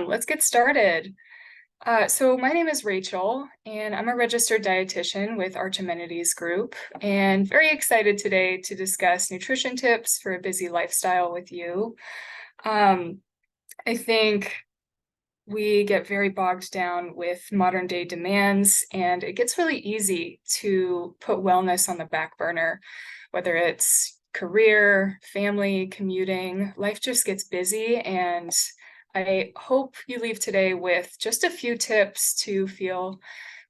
Let's get started. So my name is Rachel, and I'm a registered dietitian with Archimedes Group, and very excited today to discuss nutrition tips for a busy lifestyle with you. I think we get very bogged down with modern day demands, and it gets really easy to put wellness on the back burner, whether it's career, family, commuting. Life just gets busy, and I hope you leave today with just a few tips to feel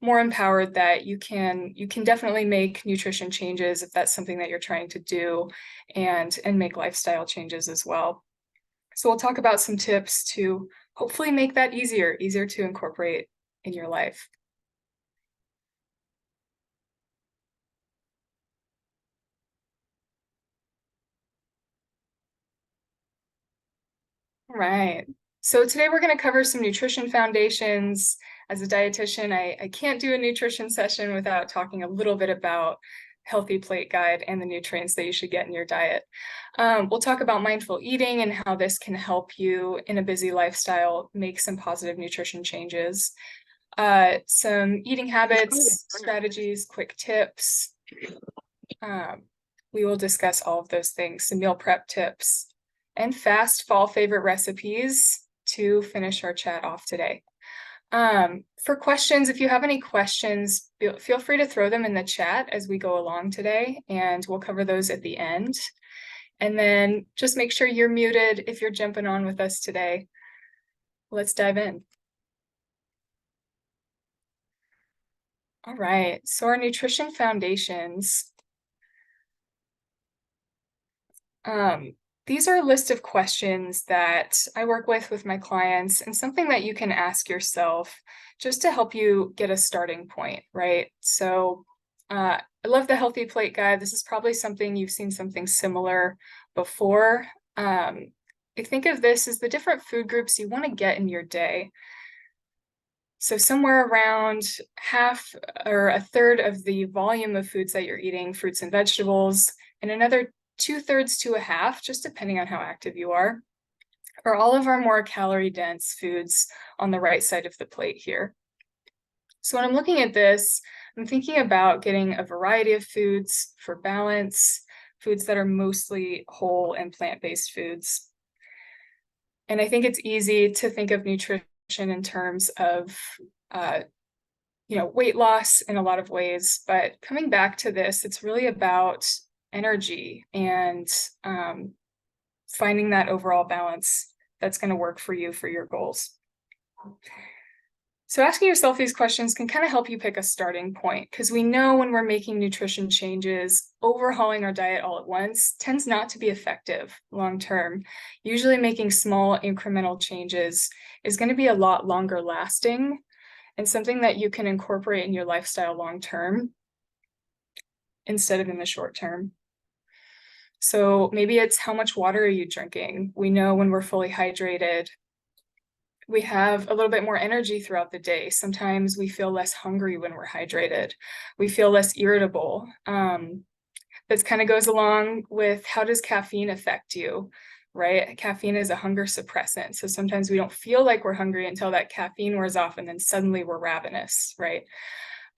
more empowered that you can definitely make nutrition changes if that's something that you're trying to do, and make lifestyle changes as well. So we'll talk about some tips to hopefully make that easier to incorporate in your life. All right. So today we're going to cover some nutrition foundations. As a dietitian, I can't do a nutrition session without talking a little bit about Healthy Plate Guide and the nutrients that you should get in your diet. We'll talk about mindful eating and how this can help you in a busy lifestyle make some positive nutrition changes. Some eating habits, strategies, quick tips. We will discuss all of those things, some meal prep tips, and fast fall favorite recipes to finish our chat off today. For questions, if you have any questions, feel free to throw them in the chat as we go along today, and we'll cover those at the end. And then just make sure you're muted if you're jumping on with us today. Let's dive in. All right, so our nutrition foundations. These are a list of questions that I work with my clients, and something that you can ask yourself just to help you get a starting point, right? So I love the Healthy Plate Guide. This is probably something you've seen something similar before. I think of this as the different food groups you want to get in your day. So somewhere around half or a third of the volume of foods that you're eating, fruits and vegetables, and another 2/3 to a half, just depending on how active you are all of our more calorie dense foods on the right side of the plate here. So when I'm looking at this, I'm thinking about getting a variety of foods for balance, foods that are mostly whole and plant-based foods. And I think it's easy to think of nutrition in terms of weight loss in a lot of ways, but coming back to this, it's really about energy and finding that overall balance that's going to work for you for your goals. So asking yourself these questions can kind of help you pick a starting point, because we know when we're making nutrition changes, overhauling our diet all at once tends not to be effective long term. Usually making small incremental changes is going to be a lot longer lasting and something that you can incorporate in your lifestyle long term instead of in the short term. So maybe it's how much water are you drinking? We know when we're fully hydrated, we have a little bit more energy throughout the day. Sometimes we feel less hungry when we're hydrated. We feel less irritable. This kind of goes along with, how does caffeine affect you, right? Caffeine is a hunger suppressant. So sometimes we don't feel like we're hungry until that caffeine wears off, and then suddenly we're ravenous, right?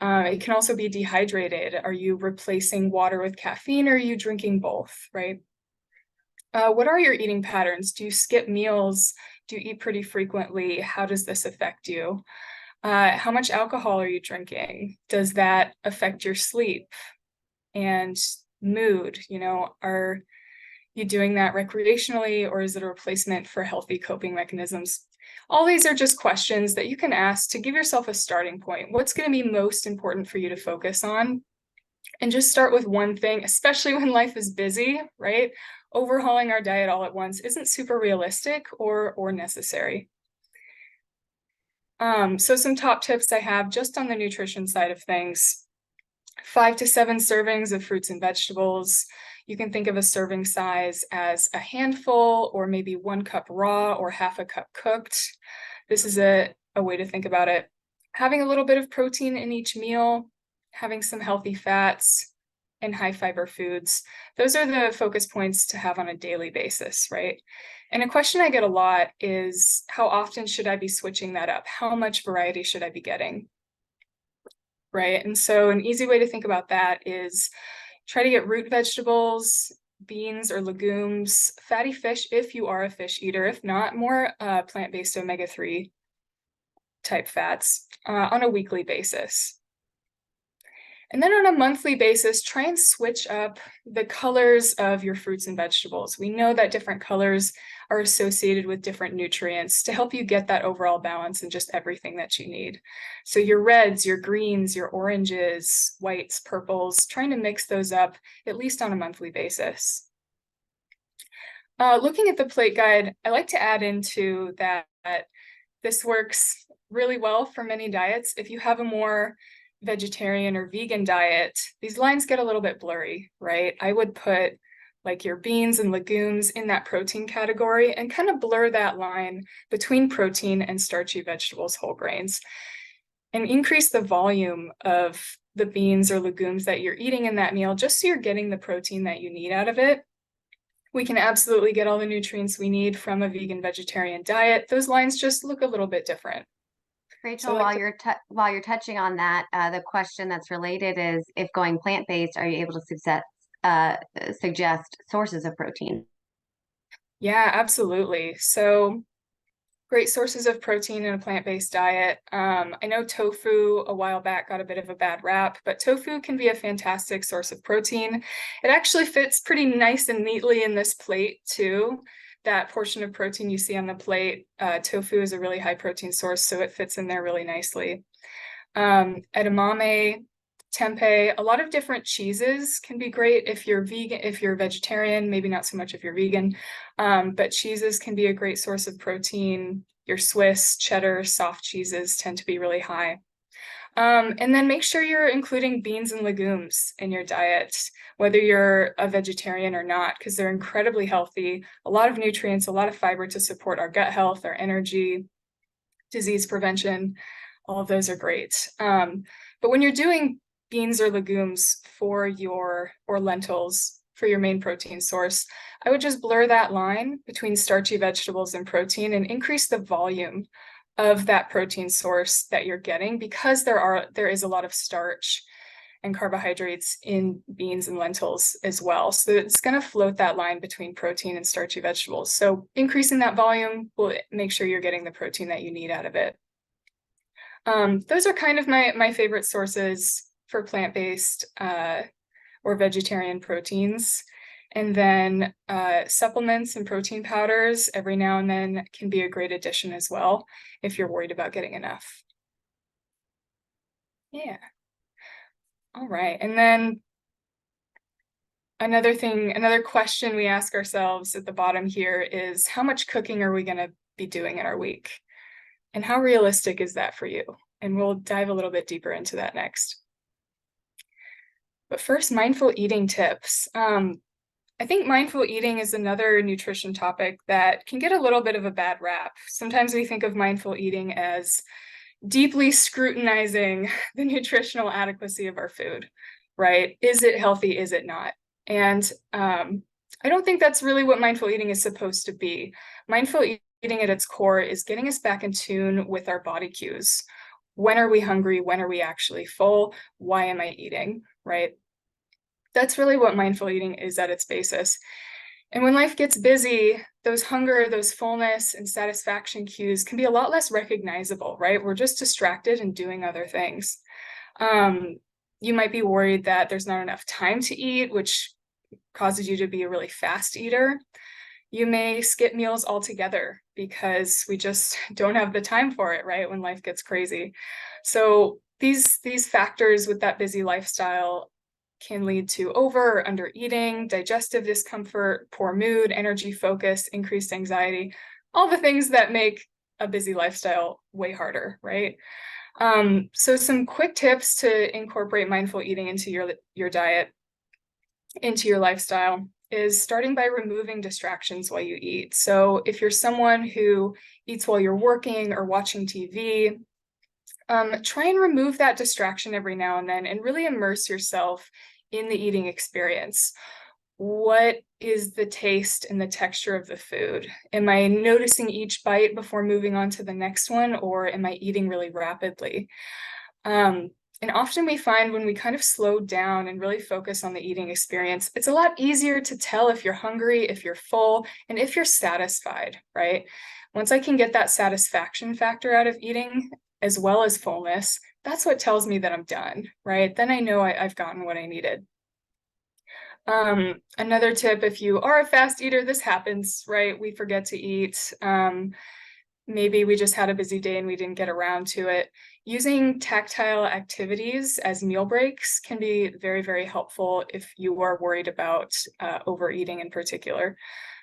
It can also be dehydrated. Are you replacing water with caffeine, or are you drinking both, right? What are your eating patterns? Do you skip meals? Do you eat pretty frequently? How does this affect you? How much alcohol are you drinking? Does that affect your sleep and mood? Are you doing that recreationally, or is it a replacement for healthy coping mechanisms? All these are just questions that you can ask to give yourself a starting point. What's going to be most important for you to focus on? And just start with one thing, especially when life is busy, right? Overhauling our diet all at once isn't super realistic or necessary. So some top tips I have just on the nutrition side of things: 5 to 7 servings of fruits and vegetables. You can think of a serving size as a handful, or maybe 1 cup raw or half a cup cooked. This is a way to think about it. Having a little bit of protein in each meal, having some healthy fats, and high fiber foods. Those are the focus points to have on a daily basis, right? And a question I get a lot is, how often should I be switching that up? How much variety should I be getting? Right. And so an easy way to think about that is try to get root vegetables, beans or legumes, fatty fish if you are a fish eater. If not, more plant-based omega-3 type fats on a weekly basis. And then on a monthly basis, try and switch up the colors of your fruits and vegetables. We know that different colors are associated with different nutrients to help you get that overall balance and just everything that you need. So your reds, your greens, your oranges, whites, purples, trying to mix those up at least on a monthly basis. Looking at the plate guide, I like to add into that this works really well for many diets. If you have a more vegetarian or vegan diet, these lines get a little bit blurry, right? I would put like your beans and legumes in that protein category and kind of blur that line between protein and starchy vegetables, whole grains, and increase the volume of the beans or legumes that you're eating in that meal, just so you're getting the protein that you need out of it. We can absolutely get all the nutrients we need from a vegan vegetarian diet. Those lines just look a little bit different. Rachel, while you're touching on that, the question that's related is, if going plant-based, are you able to suggest sources of protein? Yeah, absolutely. So great sources of protein in a plant-based diet. I know tofu a while back got a bit of a bad rap, but tofu can be a fantastic source of protein. It actually fits pretty nice and neatly in this plate too. That portion of protein you see on the plate, tofu is a really high protein source, so it fits in there really nicely. Edamame, tempeh, a lot of different cheeses can be great if you're vegan, if you're vegetarian, maybe not so much if you're vegan, but cheeses can be a great source of protein. Your Swiss, cheddar, soft cheeses tend to be really high. And then make sure you're including beans and legumes in your diet, whether you're a vegetarian or not, because they're incredibly healthy, a lot of nutrients, a lot of fiber to support our gut health, our energy, disease prevention. All of those are great. But when you're doing beans or legumes for or lentils for your main protein source, I would just blur that line between starchy vegetables and protein and increase the volume of that protein source that you're getting, because there is a lot of starch and carbohydrates in beans and lentils as well. So it's going to float that line between protein and starchy vegetables. So increasing that volume will make sure you're getting the protein that you need out of it. Those are kind of my favorite sources for plant-based or vegetarian proteins. And then supplements and protein powders every now and then can be a great addition as well, if you're worried about getting enough. Yeah. All right. And then another question we ask ourselves at the bottom here is, how much cooking are we going to be doing in our week? And how realistic is that for you? And we'll dive a little bit deeper into that next. But first, mindful eating tips. I think mindful eating is another nutrition topic that can get a little bit of a bad rap. Sometimes we think of mindful eating as deeply scrutinizing the nutritional adequacy of our food, right? Is it healthy? Is it not? And I don't think that's really what mindful eating is supposed to be. Mindful eating at its core is getting us back in tune with our body cues. When are we hungry? When are we actually full? Why am I eating, right? That's really what mindful eating is at its basis. And when life gets busy, those hunger, those fullness and satisfaction cues can be a lot less recognizable, right? We're just distracted and doing other things. You might be worried that there's not enough time to eat, which causes you to be a really fast eater. You may skip meals altogether because we just don't have the time for it, right? When life gets crazy. So these factors with that busy lifestyle can lead to over or under eating, digestive discomfort, poor mood, energy focus, increased anxiety, all the things that make a busy lifestyle way harder, right? So some quick tips to incorporate mindful eating into your diet, into your lifestyle, is starting by removing distractions while you eat. So if you're someone who eats while you're working or watching TV, try and remove that distraction every now and then and really immerse yourself in the eating experience. what is the taste and the texture of the food? Am I noticing each bite before moving on to the next one, or am I eating really rapidly? And often we find when we kind of slow down and really focus on the eating experience, it's a lot easier to tell if you're hungry, if you're full, and if you're satisfied, right? Once I can get that satisfaction factor out of eating, as well as fullness, that's what tells me that I'm done, right? Then I know I've gotten what I needed. Another tip, if you are a fast eater, this happens, right? We forget to eat. Maybe we just had a busy day and we didn't get around to it. Using tactile activities as meal breaks can be very, very helpful if you are worried about overeating in particular.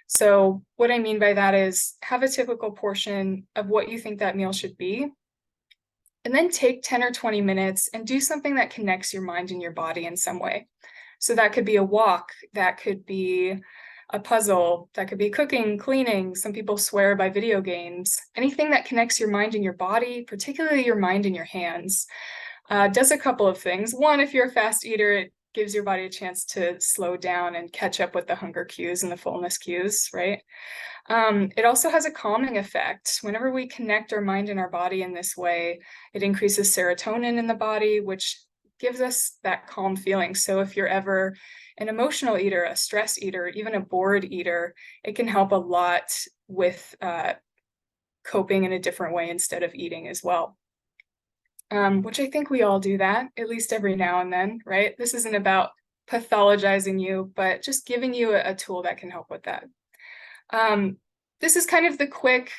So what I mean by that is have a typical portion of what you think that meal should be, and then take 10 or 20 minutes and do something that connects your mind and your body in some way. So that could be a walk, that could be a puzzle, that could be cooking, cleaning. Some people swear by video games. Anything that connects your mind and your body, particularly your mind and your hands, does a couple of things. One, if you're a fast eater, it gives your body a chance to slow down and catch up with the hunger cues and the fullness cues, right? It also has a calming effect. Whenever we connect our mind and our body in this way, it increases serotonin in the body, which gives us that calm feeling. So if you're ever an emotional eater, a stress eater, even a bored eater, it can help a lot with coping in a different way instead of eating as well. Which I think we all do that, at least every now and then, right? This isn't about pathologizing you, but just giving you a tool that can help with that. This is kind of the quick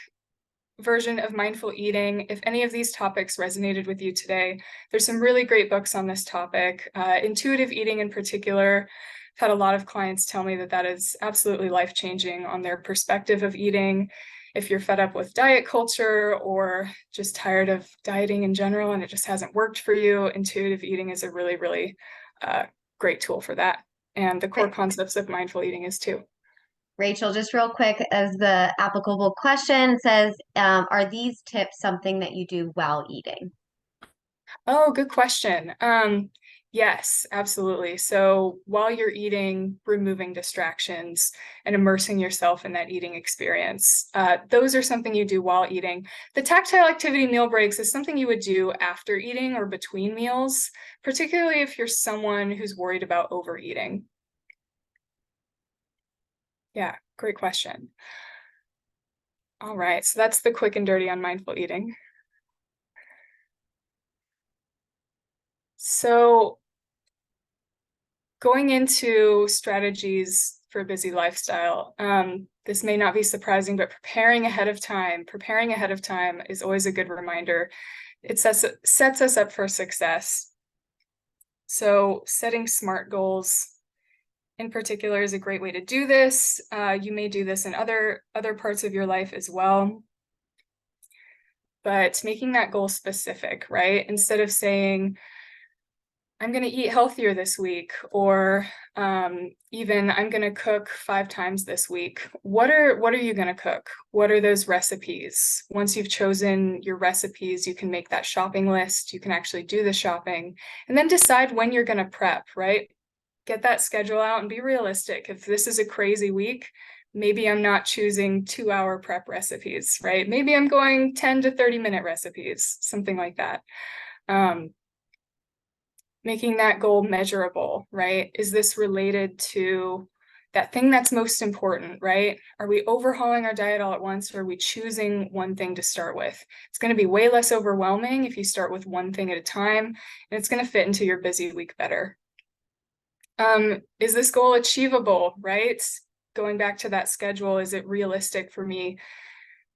version of mindful eating. If any of these topics resonated with you today, there's some really great books on this topic. Intuitive eating in particular, I've had a lot of clients tell me that that is absolutely life-changing on their perspective of eating. If you're fed up with diet culture or just tired of dieting in general and it just hasn't worked for you, intuitive eating is a really, really great tool for that. And the core concepts of mindful eating is too. Rachel, just real quick, as the applicable question says, are these tips something that you do while eating? Oh, good question. Yes, absolutely. So while you're eating, removing distractions and immersing yourself in that eating experience, those are something you do while eating. The tactile activity meal breaks is something you would do after eating or between meals, particularly if you're someone who's worried about overeating. Yeah, great question. All right, so that's the quick and dirty on mindful eating. So going into strategies for a busy lifestyle, this may not be surprising, but preparing ahead of time is always a good reminder. It sets us up for success. So setting SMART goals in particular is a great way to do this. You may do this in other parts of your life as well. But making that goal specific, right? Instead of saying, I'm going to eat healthier this week, or even I'm going to cook 5 times this week. What are you going to cook? What are those recipes? Once you've chosen your recipes, you can make that shopping list. You can actually do the shopping and then decide when you're going to prep, right? Get that schedule out and be realistic. If this is a crazy week, maybe I'm not choosing 2-hour prep recipes, right? Maybe I'm going 10 to 30-minute recipes, something like that. Making that goal measurable, right? Is this related to that thing that's most important, right? Are we overhauling our diet all at once, or are we choosing one thing to start with? It's going to be way less overwhelming if you start with one thing at a time, and it's going to fit into your busy week better. Is this goal achievable, right? Going back to that schedule, is it realistic for me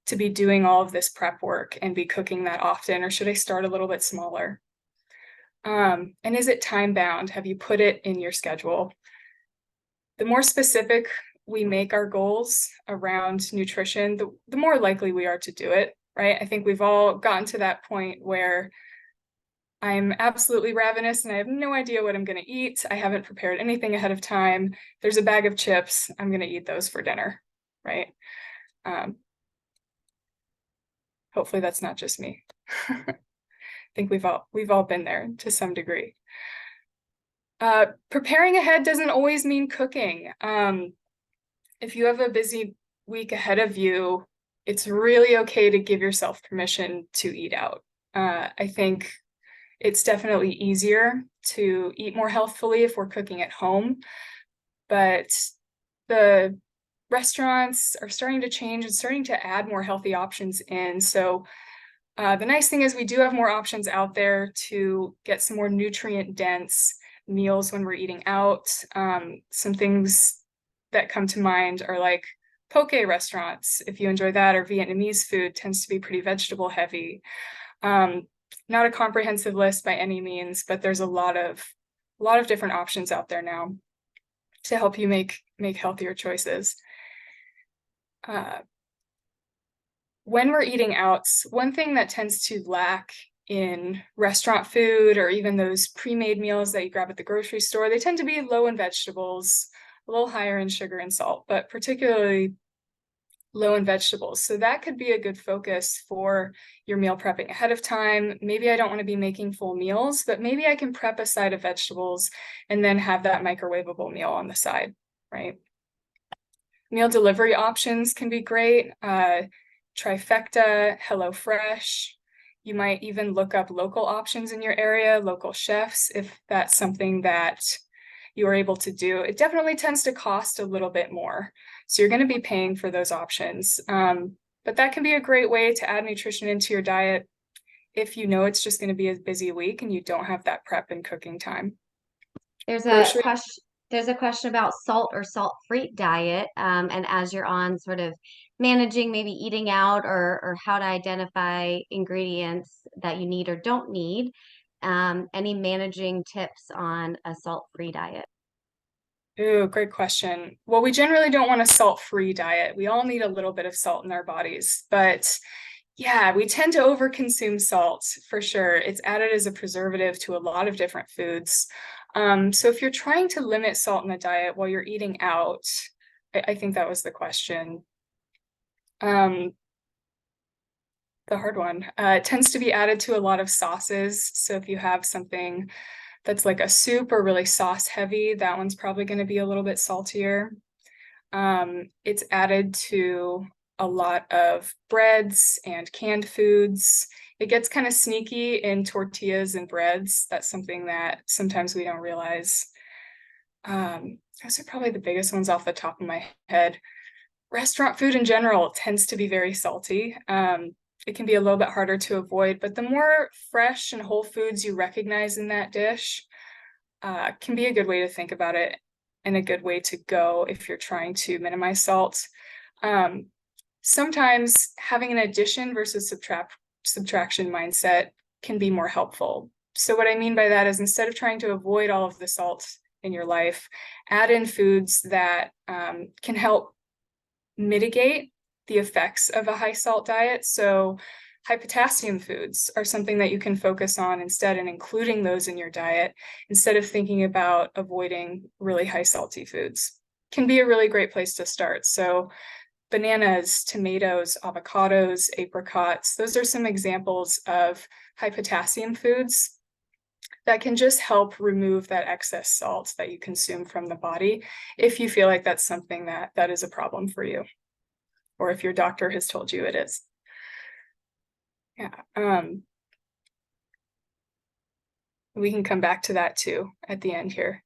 to be doing all of this prep work and be cooking that often, or should I start a little bit smaller? And is it time bound? Have you put it in your schedule? The more specific we make our goals around nutrition, the more likely we are to do it, right? I think we've all gotten to that point where I'm absolutely ravenous and I have no idea what I'm going to eat. I haven't prepared anything ahead of time. There's a bag of chips. I'm going to eat those for dinner, right? Hopefully that's not just me. I think we've all been there to some degree. Preparing ahead doesn't always mean cooking. If you have a busy week ahead of you, it's really okay to give yourself permission to eat out. I think it's definitely easier to eat more healthfully if we're cooking at home, but the restaurants are starting to change and starting to add more healthy options in. So the nice thing is we do have more options out there to get some more nutrient dense meals when we're eating out. Some things that come to mind are like poke restaurants, if you enjoy that, or Vietnamese food tends to be pretty vegetable heavy. Not a comprehensive list by any means, but there's a lot of different options out there now to help you make healthier choices. When we're eating out, one thing that tends to lack in restaurant food or even those pre-made meals that you grab at the grocery store, they tend to be low in vegetables, a little higher in sugar and salt, but particularly low in vegetables. So that could be a good focus for your meal prepping ahead of time. Maybe I don't want to be making full meals, but maybe I can prep a side of vegetables and then have that microwavable meal on the side, right? Meal delivery options can be great. Trifecta, HelloFresh. You might even look up local options in your area, local chefs, if that's something that you are able to do. It definitely tends to cost a little bit more. So you're going to be paying for those options. But that can be a great way to add nutrition into your diet if you know it's just going to be a busy week and you don't have that prep and cooking time. There's a Grocery. question. There's a question about salt or salt-free diet, and as you're on sort of managing maybe eating out or how to identify ingredients that you need or don't need, any managing tips on a salt-free diet? Ooh, great question. Well, we generally don't want a salt-free diet. We all need a little bit of salt in our bodies, but yeah, we tend to overconsume salt for sure. It's added as a preservative to a lot of different foods. So if you're trying to limit salt in the diet while you're eating out, I think that was the question. The hard one. It tends to be added to a lot of sauces. So if you have something that's like a soup or really sauce heavy, that one's probably going to be a little bit saltier. It's added to a lot of breads and canned foods. It gets kind of sneaky in tortillas and breads. That's something that sometimes we don't realize. Those are probably the biggest ones off the top of my head. Restaurant food in general tends to be very salty. It can be a little bit harder to avoid, but the more fresh and whole foods you recognize in that dish, can be a good way to think about it and a good way to go if you're trying to minimize salt. Sometimes having an addition versus subtraction mindset can be more helpful. So what I mean by that is instead of trying to avoid all of the salt in your life, add in foods that can help mitigate the effects of a high salt diet. So high potassium foods are something that you can focus on instead and including those in your diet instead of thinking about avoiding really high salty foods. Can be a really great place to start. So bananas, tomatoes, avocados, apricots, those are some examples of high potassium foods that can just help remove that excess salt that you consume from the body if you feel like that's something that is a problem for you, or if your doctor has told you it is. Yeah. We can come back to that too at the end here.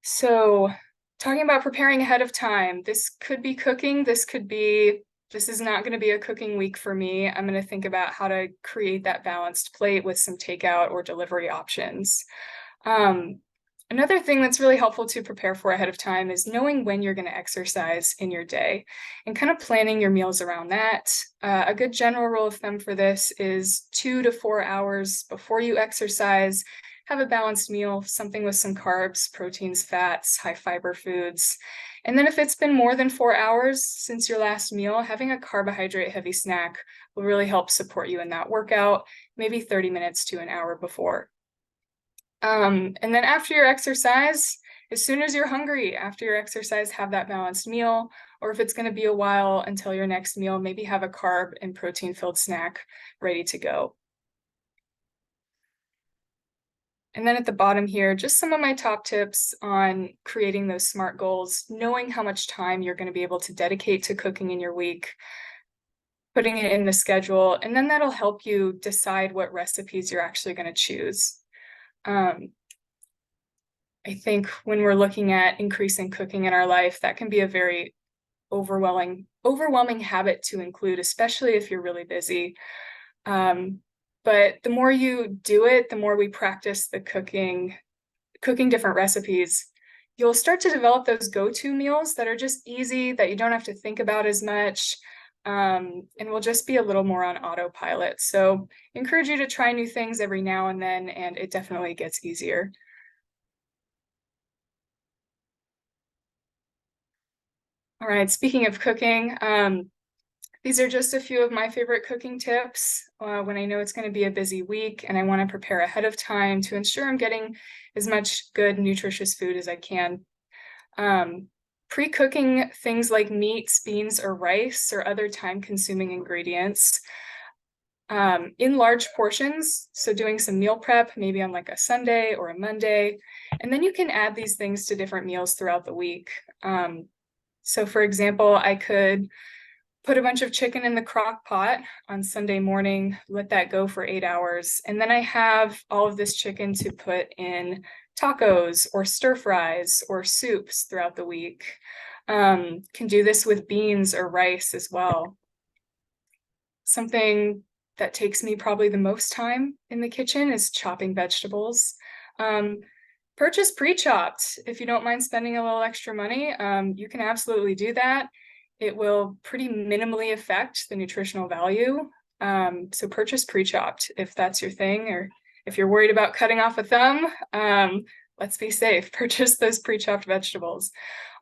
So talking about preparing ahead of time, this could be cooking, this is not going to be a cooking week for me. I'm going to think about how to create that balanced plate with some takeout or delivery options. Another thing that's really helpful to prepare for ahead of time is knowing when you're going to exercise in your day and kind of planning your meals around that. A good general rule of thumb for this is 2 to 4 hours before you exercise, have a balanced meal, something with some carbs, proteins, fats, high fiber foods. And then if it's been more than 4 hours since your last meal, having a carbohydrate heavy snack will really help support you in that workout, maybe 30 minutes to an hour before. And then after your exercise, as soon as you're hungry after your exercise, have that balanced meal. Or if it's going to be a while until your next meal, maybe have a carb and protein filled snack ready to go. And then at the bottom here, just some of my top tips on creating those SMART goals, knowing how much time you're going to be able to dedicate to cooking in your week, putting it in the schedule, and then that'll help you decide what recipes you're actually going to choose. I think when we're looking at increasing cooking in our life, that can be a very overwhelming habit to include, especially if you're really busy. But the more you do it, the more we practice the cooking different recipes, you'll start to develop those go-to meals that are just easy, that you don't have to think about as much, and will just be a little more on autopilot. So I encourage you to try new things every now and then, and it definitely gets easier. All right, speaking of cooking, these are just a few of my favorite cooking tips when I know it's going to be a busy week and I want to prepare ahead of time to ensure I'm getting as much good, nutritious food as I can. Pre-cooking things like meats, beans, or rice or other time-consuming ingredients in large portions. So doing some meal prep, maybe on like a Sunday or a Monday, and then you can add these things to different meals throughout the week. So for example, I could put a bunch of chicken in the crock pot on Sunday morning, let that go for 8 hours. And then I have all of this chicken to put in tacos or stir fries or soups throughout the week. Can do this with beans or rice as well. Something that takes me probably the most time in the kitchen is chopping vegetables. Purchase pre-chopped. If you don't mind spending a little extra money, you can absolutely do that. It will pretty minimally affect the nutritional value. So purchase pre-chopped if that's your thing, or if you're worried about cutting off a thumb, let's be safe. Purchase those pre-chopped vegetables,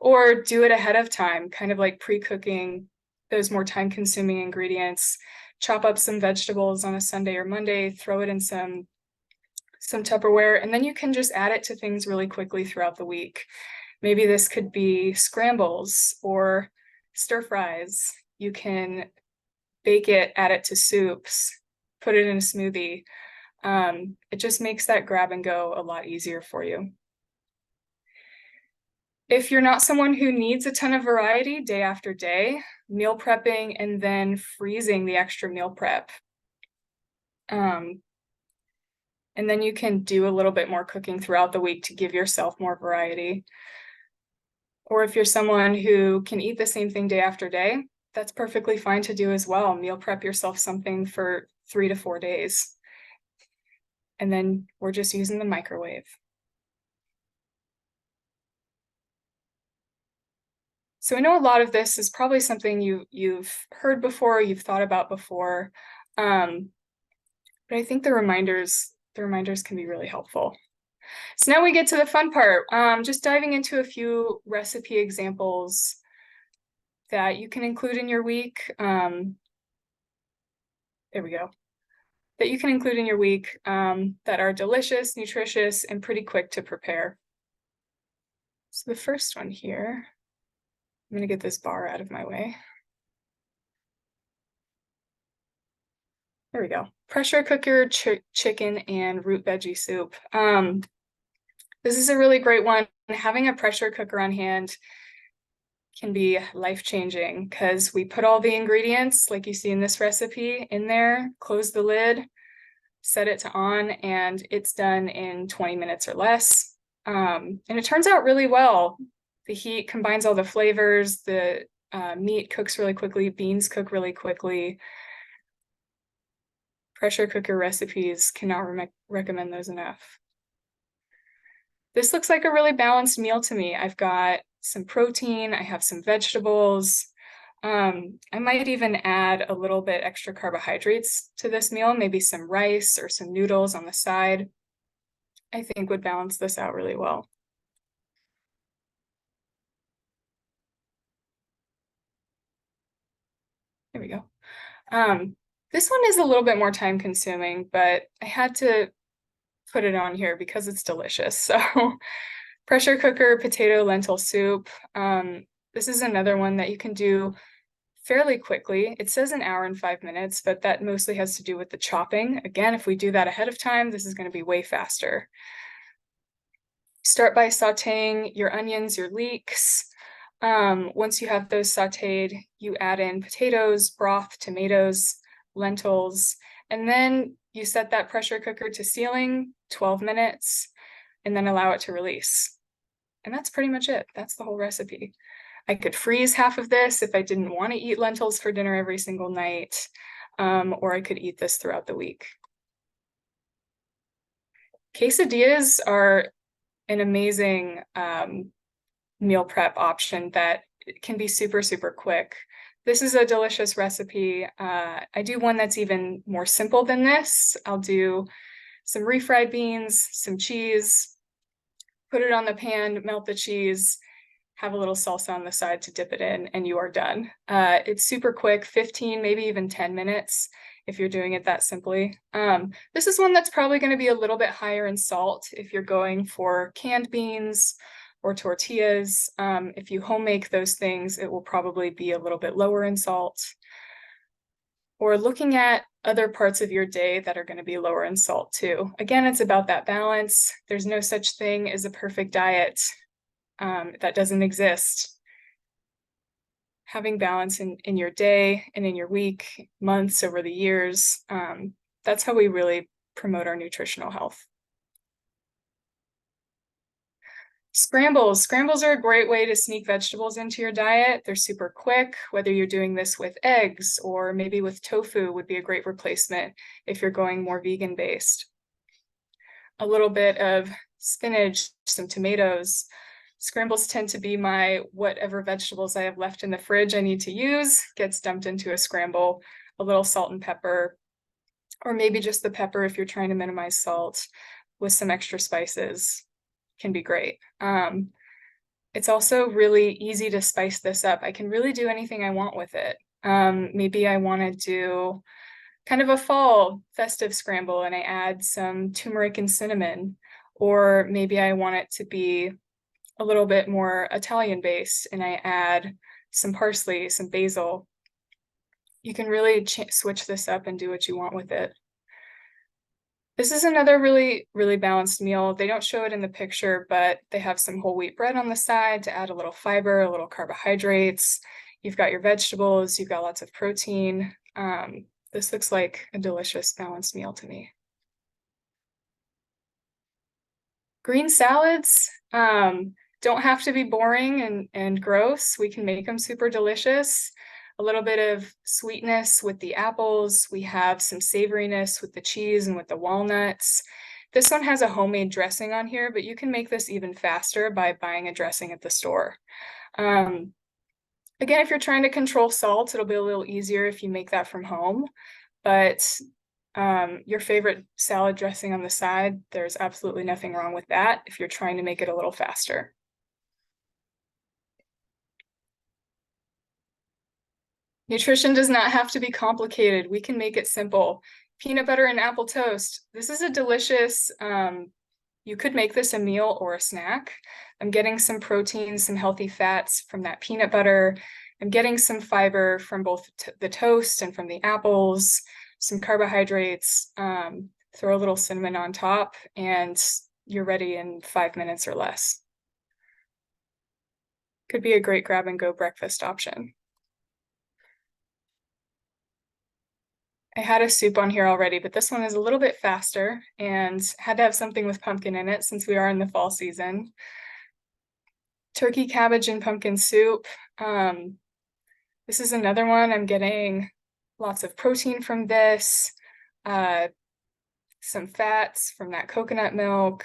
or do it ahead of time, kind of like pre-cooking those more time-consuming ingredients. Chop up some vegetables on a Sunday or Monday, throw it in some Tupperware, and then you can just add it to things really quickly throughout the week. Maybe this could be scrambles or stir fries. You can bake it, add it to soups, put it in a smoothie. It just makes that grab and go a lot easier for you. If you're not someone who needs a ton of variety day after day, meal prepping and then freezing the extra meal prep. And then you can do a little bit more cooking throughout the week to give yourself more variety. Or if you're someone who can eat the same thing day after day, that's perfectly fine to do as well. Meal prep yourself something for 3 to 4 days. And then we're just using the microwave. So I know a lot of this is probably something you've heard before, you've thought about before, but I think the reminders can be really helpful. So now we get to the fun part, just diving into a few recipe examples that you can include in your week. There we go. That you can include in your week that are delicious, nutritious, and pretty quick to prepare. So the first one here, I'm going to get this bar out of my way. There we go. Pressure cooker chicken and root veggie soup. This is a really great one. Having a pressure cooker on hand can be life-changing because we put all the ingredients, like you see in this recipe, in there, close the lid, set it to on, and it's done in 20 minutes or less. And it turns out really well. The heat combines all the flavors, the meat cooks really quickly, beans cook really quickly. Pressure cooker recipes, cannot recommend those enough. This looks like a really balanced meal to me. I've got some protein, I have some vegetables. I might even add a little bit extra carbohydrates to this meal, maybe some rice or some noodles on the side. I think would balance this out really well. There we go. This one is a little bit more time consuming, but I had to put it on here because it's delicious. So pressure cooker potato lentil soup. This is another one that you can do fairly quickly. It says 1 hour and 5 minutes, but that mostly has to do with the chopping. Again, if we do that ahead of time, this is going to be way faster. Start by sauteing your onions, your leeks. Once you have those sauteed, you add in potatoes, broth, tomatoes, lentils, and then you set that pressure cooker to sealing 12 minutes and then allow it to release. And that's pretty much it. That's the whole recipe. I could freeze half of this if I didn't want to eat lentils for dinner every single night, or I could eat this throughout the week. Quesadillas are an amazing meal prep option that can be super, super quick. This is a delicious recipe. I do one that's even more simple than this. I'll do some refried beans, some cheese, put it on the pan, melt the cheese, have a little salsa on the side to dip it in, and you are done. It's super quick, 15, maybe even 10 minutes if you're doing it that simply. This is one that's probably going to be a little bit higher in salt if you're going for canned beans or tortillas. If you home make those things, it will probably be a little bit lower in salt. Or looking at other parts of your day that are going to be lower in salt too. Again, it's about that balance. There's no such thing as a perfect diet. That doesn't exist. Having balance in your day and in your week, months, over the years, that's how we really promote our nutritional health. Scrambles. Scrambles are a great way to sneak vegetables into your diet. They're super quick, whether you're doing this with eggs or maybe with tofu would be a great replacement if you're going more vegan based. A little bit of spinach, some tomatoes. Scrambles tend to be my whatever vegetables I have left in the fridge I need to use gets dumped into a scramble, a little salt and pepper, or maybe just the pepper if you're trying to minimize salt with some extra spices can be great. It's also really easy to spice this up. I can really do anything I want with it. Maybe I want to do kind of a fall festive scramble and I add some turmeric and cinnamon, or maybe I want it to be a little bit more Italian based and I add some parsley, some basil. You can really switch this up and do what you want with it. This is another really, really balanced meal. They don't show it in the picture, but they have some whole wheat bread on the side to add a little fiber, a little carbohydrates. You've got your vegetables, you've got lots of protein. This looks like a delicious balanced meal to me. Green salads don't have to be boring and gross. We can make them super delicious. A little bit of sweetness with the apples. We have some savoriness with the cheese and with the walnuts. This one has a homemade dressing on here, but you can make this even faster by buying a dressing at the store. Again, if you're trying to control salt, it'll be a little easier if you make that from home. But your favorite salad dressing on the side, there's absolutely nothing wrong with that if you're trying to make it a little faster. Nutrition does not have to be complicated. We can make it simple. Peanut butter and apple toast. This is a delicious, you could make this a meal or a snack. I'm getting some protein, some healthy fats from that peanut butter. I'm getting some fiber from both the toast and from the apples, some carbohydrates, throw a little cinnamon on top, and you're ready in 5 minutes or less. Could be a great grab and go breakfast option. I had a soup on here already, but this one is a little bit faster and had to have something with pumpkin in it since we are in the fall season. Turkey, cabbage, and pumpkin soup. This is another one. I'm getting lots of protein from this, some fats from that coconut milk.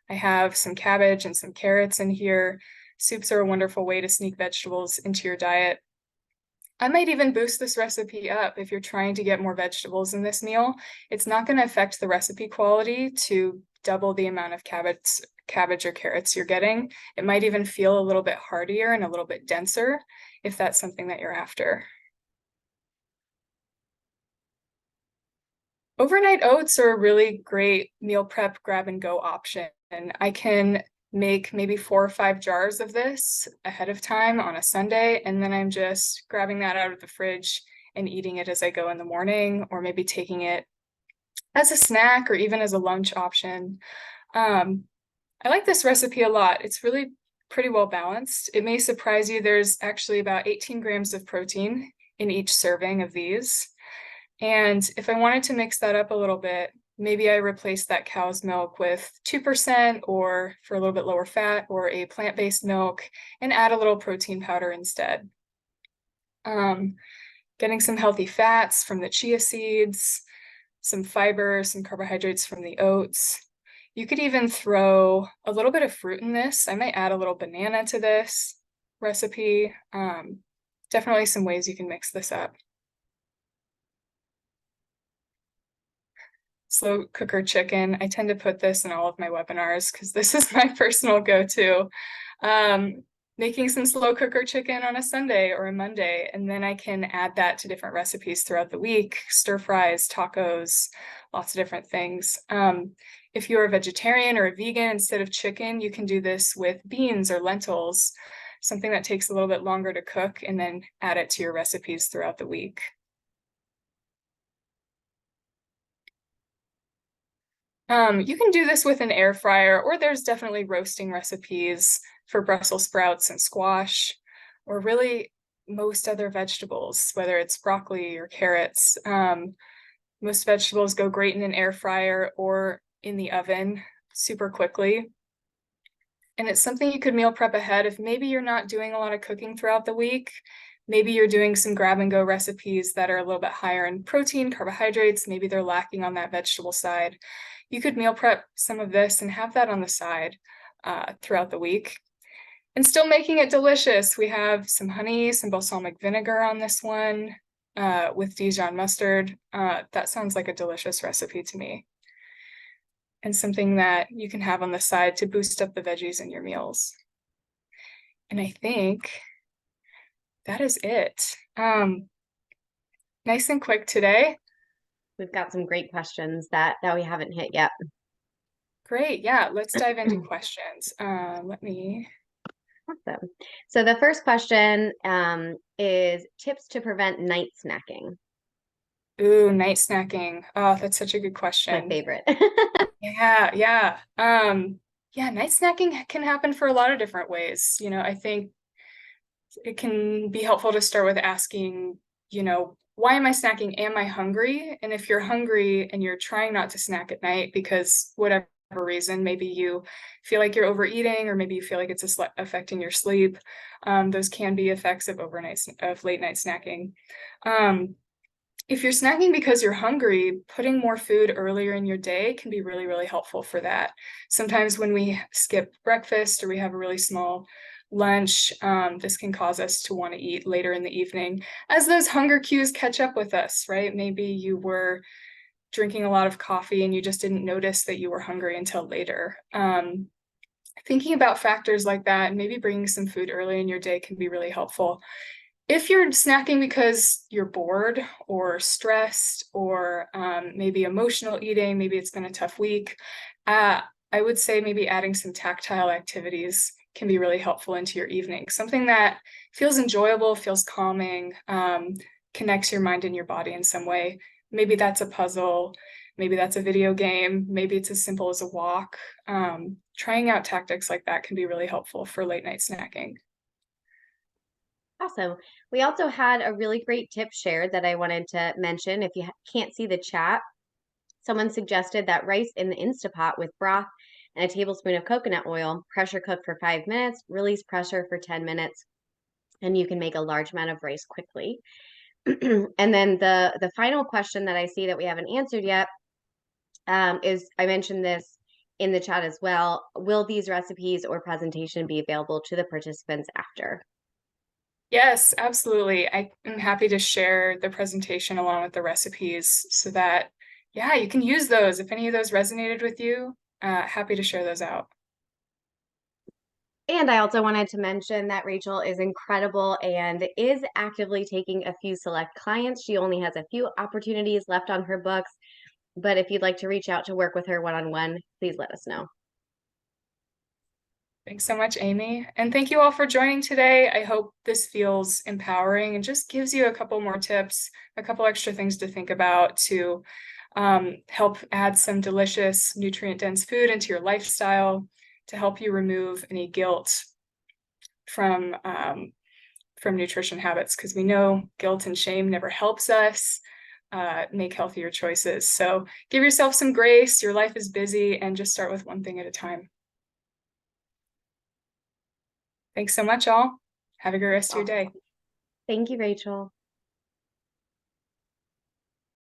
I have some cabbage and some carrots in here. Soups are a wonderful way to sneak vegetables into your diet. I might even boost this recipe up if you're trying to get more vegetables in this meal. It's not going to affect the recipe quality to double the amount of cabbage or carrots you're getting. It might even feel a little bit heartier and a little bit denser if that's something that you're after. Overnight oats are a really great meal prep grab and go option. I can make maybe 4 or 5 jars of this ahead of time on a Sunday, and then I'm just grabbing that out of the fridge and eating it as I go in the morning, or maybe taking it as a snack or even as a lunch option. I like this recipe a lot. It's really pretty well balanced. It may surprise you, there's actually about 18 grams of protein in each serving of these. And if I wanted to mix that up a little bit, maybe I replace that cow's milk with 2% or for a little bit lower fat or a plant-based milk and add a little protein powder instead. Getting some healthy fats from the chia seeds, some fiber, some carbohydrates from the oats. You could even throw a little bit of fruit in this. I might add a little banana to this recipe. Definitely some ways you can mix this up. Slow cooker chicken. I tend to put this in all of my webinars because this is my personal go-to. Making some slow cooker chicken on a Sunday or a Monday, and then I can add that to different recipes throughout the week, stir fries, tacos, lots of different things. If you're a vegetarian or a vegan, instead of chicken, you can do this with beans or lentils, something that takes a little bit longer to cook, and then add it to your recipes throughout the week. You can do this with an air fryer, or there's definitely roasting recipes for Brussels sprouts and squash, or really most other vegetables, whether it's broccoli or carrots. Most vegetables go great in an air fryer or in the oven super quickly. And it's something you could meal prep ahead if maybe you're not doing a lot of cooking throughout the week. Maybe you're doing some grab and go recipes that are a little bit higher in protein, carbohydrates. Maybe they're lacking on that vegetable side. You could meal prep some of this and have that on the side throughout the week. And still making it delicious. We have some honey, some balsamic vinegar on this one with Dijon mustard. That sounds like a delicious recipe to me. And something that you can have on the side to boost up the veggies in your meals. And I think that is it. Nice and quick today. We've got some great questions that we haven't hit yet. Great. Yeah, let's dive into questions. Awesome. So the first question is tips to prevent night snacking. Ooh, night snacking. Oh, that's such a good question. My favorite. Yeah. Yeah, night snacking can happen for a lot of different ways. I think it can be helpful to start with asking, why am I snacking? Am I hungry? And if you're hungry and you're trying not to snack at night because whatever reason, maybe you feel like you're overeating, or maybe you feel like it's affecting your sleep. Those can be effects of late night snacking. If you're snacking because you're hungry, putting more food earlier in your day can be really, really helpful for that. Sometimes when we skip breakfast or we have a really small lunch, this can cause us to want to eat later in the evening as those hunger cues catch up with us, right? Maybe you were drinking a lot of coffee and you just didn't notice that you were hungry until later. Thinking about factors like that and maybe bringing some food early in your day can be really helpful. If you're snacking because you're bored or stressed or maybe emotional eating, maybe it's been a tough week, I would say maybe adding some tactile activities can be really helpful into your evening. Something that feels enjoyable, feels calming, connects your mind and your body in some way. Maybe that's a puzzle, maybe that's a video game, maybe it's as simple as a walk. Trying out tactics like that can be really helpful for late night snacking. Awesome. We also had a really great tip shared that I wanted to mention. If you can't see the chat, someone suggested that rice in the Instapot with broth and a tablespoon of coconut oil, pressure cook for 5 minutes, release pressure for 10 minutes, and you can make a large amount of rice quickly. And then the final question that I see that we haven't answered yet is, I mentioned this in the chat as well, will these recipes or presentation be available to the participants after? Yes, absolutely. I am happy to share the presentation along with the recipes so that, yeah, you can use those. If any of those resonated with you, happy to share those out. And I also wanted to mention that Rachel is incredible and is actively taking a few select clients. She only has a few opportunities left on her books, but if you'd like to reach out to work with her one-on-one, please let us know. Thanks so much, Amy. And thank you all for joining today. I hope this feels empowering and just gives you a couple more tips, a couple extra things to think about to help add some delicious, nutrient-dense food into your lifestyle. to help you remove any guilt from nutrition habits, because we know guilt and shame never helps us make healthier choices. So give yourself some grace. Your life is busy, and just start with one thing at a time. Thanks so much, all. Have a great rest of your day. Thank you, Rachel.